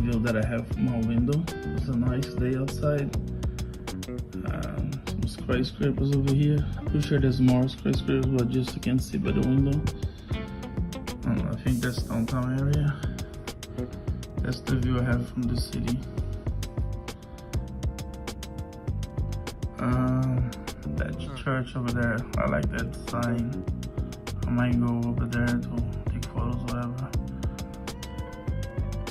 view that I have from my window. It's a nice day outside. Some skyscrapers over here. Pretty sure there's more skyscrapers, but just you can see by the window. I think that's downtown area. That's the view I have from the city. That church over there, I like that sign. I might go over there to take photos, whatever.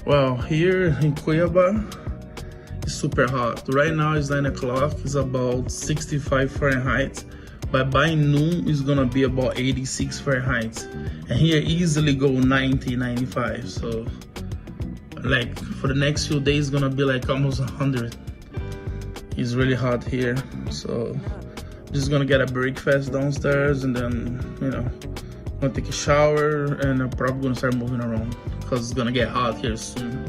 Well, here in Cuiaba, it's super hot. Right now it's 9 o'clock, it's about 65 Fahrenheit. By noon, it's gonna be about 86 Fahrenheit. And here easily go 90, 95. So like for the next few days, it's gonna be like almost 100. It's really hot here. So I'm just gonna get a breakfast downstairs and then, you know, gonna take a shower and I'm probably gonna start moving around because it's gonna get hot here soon.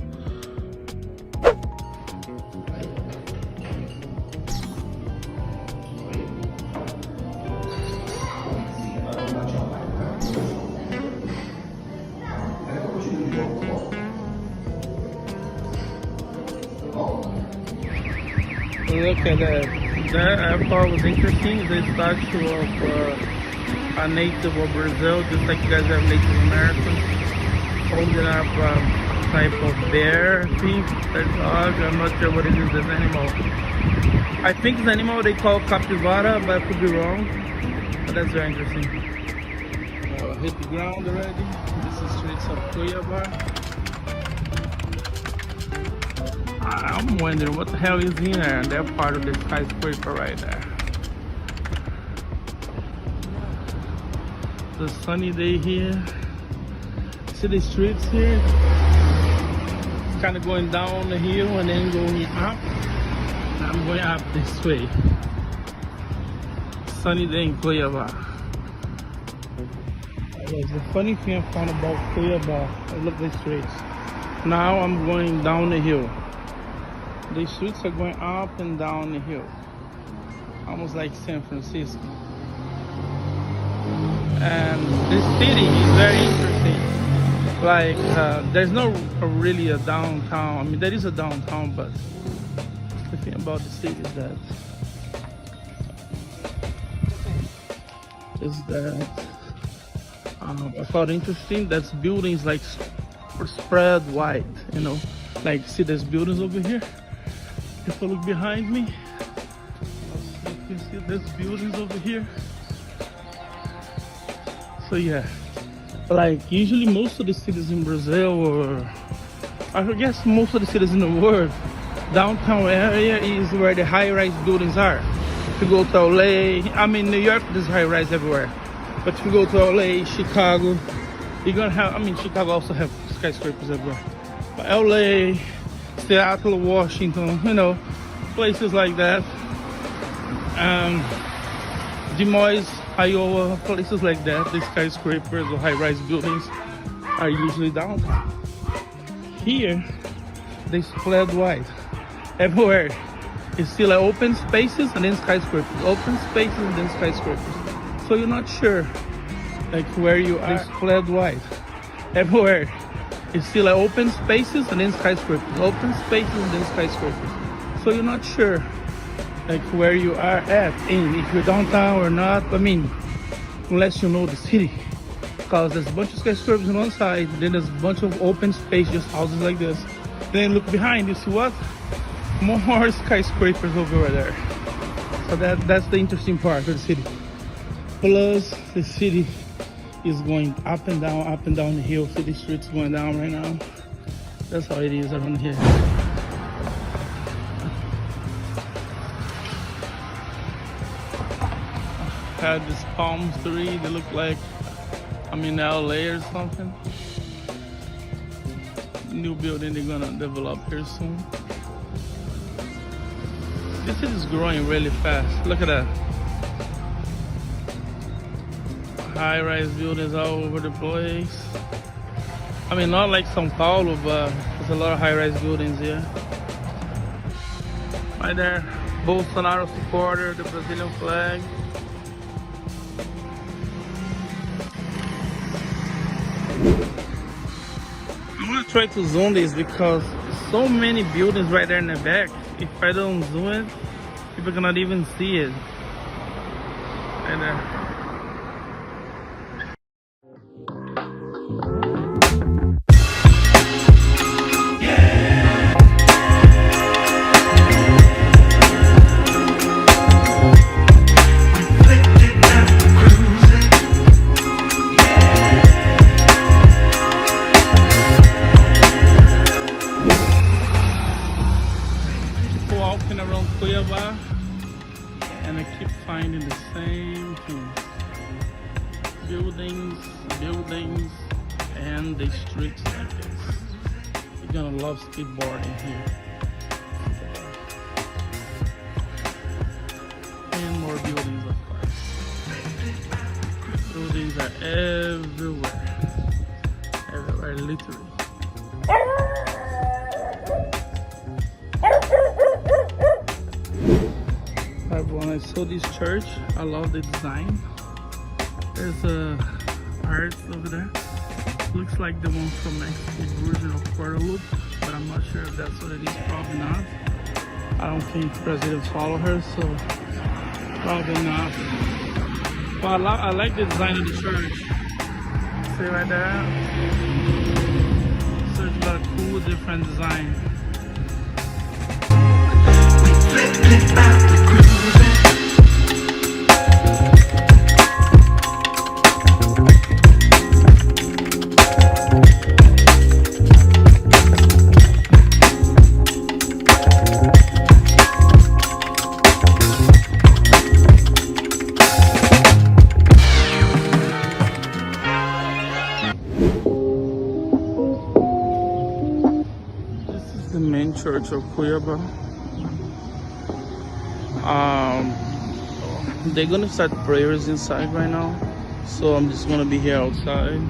Look at that. That I thought was interesting is a statue of a native of Brazil, just like you guys have Native Americans, holding up a type of bear, I think, or dog. I'm not sure what it is, this animal. I think it's an animal they call capivara, but I could be wrong. But that's very interesting. Hit the ground already. This is streets of Cuiaba. I'm wondering what the hell is in there, and they're part of this skyscraper right there. It's a sunny day here. See the streets here? It's kind of going down the hill and then going up. I'm going up this way. Sunny day in Cuiaba. The funny thing I found about Cuiaba, look at the streets. Now I'm going down the hill. The streets are going up and down the hill, almost like San Francisco. And this city is very interesting. Like, there's no really a downtown. I mean, there is a downtown, but the thing about the city is that I thought interesting. That's buildings like spread wide, you know. Like, see, there's buildings over here. If I look behind me, you can see there's buildings over here. So yeah, like usually most of the cities in Brazil, or I guess most of the cities in the world, downtown area is where the high-rise buildings are. If you go to LA, I mean New York, there's high-rise everywhere. But if you go to LA, Chicago, you're gonna have, I mean Chicago also have skyscrapers everywhere. But LA, Seattle, Washington, you know, places like that. Des Moines, Iowa, places like that. The skyscrapers or high-rise buildings are usually downtown. Here, they spread wide. Everywhere, you see like open spaces and then skyscrapers. Open spaces and then skyscrapers. So you're not sure like where you are. They spread wide. Everywhere. You see like open spaces and then skyscrapers, open spaces and then skyscrapers. So you're not sure like where you are at, and if you're downtown or not. I mean, unless you know the city, because there's a bunch of skyscrapers on one side, then there's a bunch of open space, just houses like this. Then look behind, you see what? More skyscrapers over there. So that's the interesting part of the city. Plus the city is going up and down the hill. See the streets going down right now. That's how it is around here. Had this palm tree. They look like I'm in LA or something. New building they're gonna develop here soon. This city is growing really fast. Look at that. High-rise buildings all over the place. I mean, not like São Paulo, but there's a lot of high-rise buildings here. Right there, Bolsonaro supporter, the Brazilian flag. I'm gonna try to zoom this because it's so many buildings right there in the back. If I don't zoom it, people cannot even see it. Right there. Walking around Cuiaba, and I keep finding the same things. Buildings, and the streets like this. You're gonna love skateboarding here. And more buildings, of course. Buildings are everywhere, literally. When I saw this church, I love the design. There's a art over there. Looks like the one from Mexico version of Guadalupe, but I'm not sure if that's what it is. Probably not. I don't think presidents follow her, so probably not. But I like the design of the church. See right there? So it's got a cool, different design. The main church of Cuiaba. They're gonna start prayers inside right now, so I'm just gonna be here outside.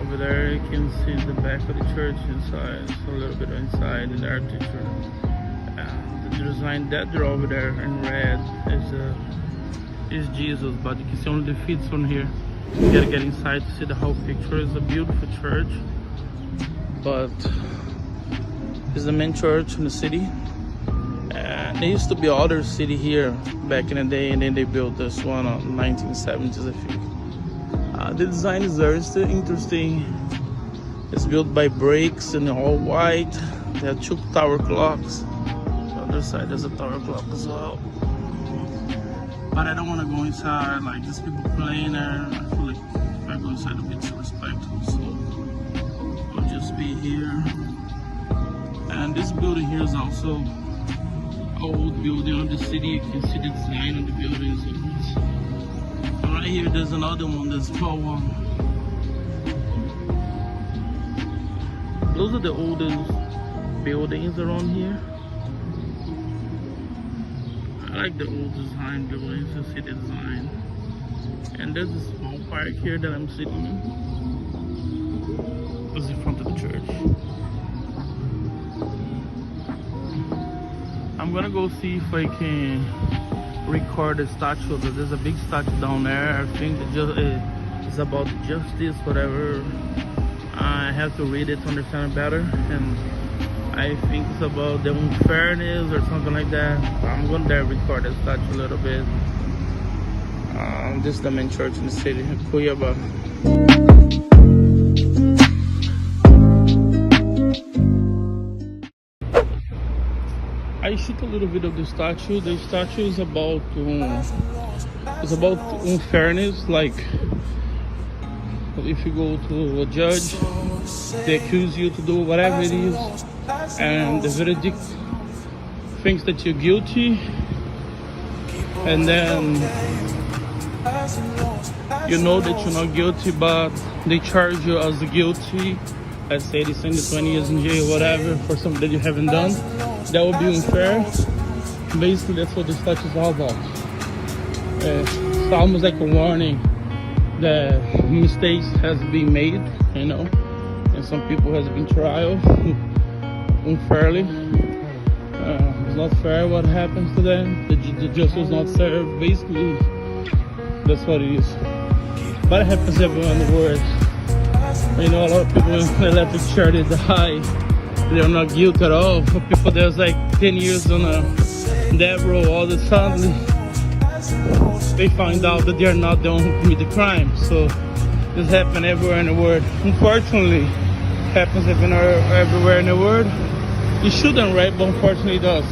Over there you can see the back of the church inside, so a little bit inside in the architecture. The design that they're over there in red is Jesus, but you can see only the feet from here. You gotta get inside to see the whole picture. It's a beautiful church, but it's the main church in the city. And there used to be other city here back in the day, and then they built this one in the 1970s, I think. The design is very still interesting. It's built by bricks and all white. They have 2 tower clocks. The other side there's a tower clock as well. But I don't want to go inside, like there's people playing there. I feel like if I go inside a bit disrespectful, so I'll just be here. And this building here is also an old building of the city. You can see the design of the buildings. And right here there's another one, there's small one. Those are the oldest buildings around here. I like the old design buildings, the city design. And there's a small park here that I'm sitting in. This is in front of the church. I'm gonna go see if I can record the statue. There's a big statue down there. I think it's about justice, whatever. I have to read it to understand it better. And I think it's about the unfairness or something like that. I'm going to record the statue a little bit. This is the main church in the city, Cuiaba. I shoot a little bit of the statue. The statue is about unfairness. Like if you go to a judge, they accuse you to do whatever it is, and the verdict thinks that you're guilty, and then you know that you're not guilty, but they charge you as guilty. Let's say they send you 20 years in jail, whatever, for something that you haven't done. That would be unfair. Basically, that's what the statute is all about. It's almost like a warning that mistakes has been made, you know, and some people has been trial unfairly. It's not fair what happens to them. The justice was not served. Basically, that's what it is. But it happens everywhere in the world. You know, a lot of people in electric chair, they die. They're not guilty at all. For people that's like 10 years on a death row, all of a sudden they find out that they are not the one who committed the crime. So this happens everywhere in the world. Unfortunately, it happens everywhere in the world. It shouldn't, right? But unfortunately it does.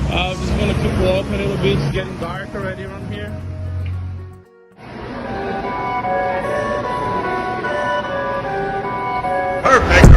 I'm just gonna keep walking a little bit. It's getting dark already around here. Perfect.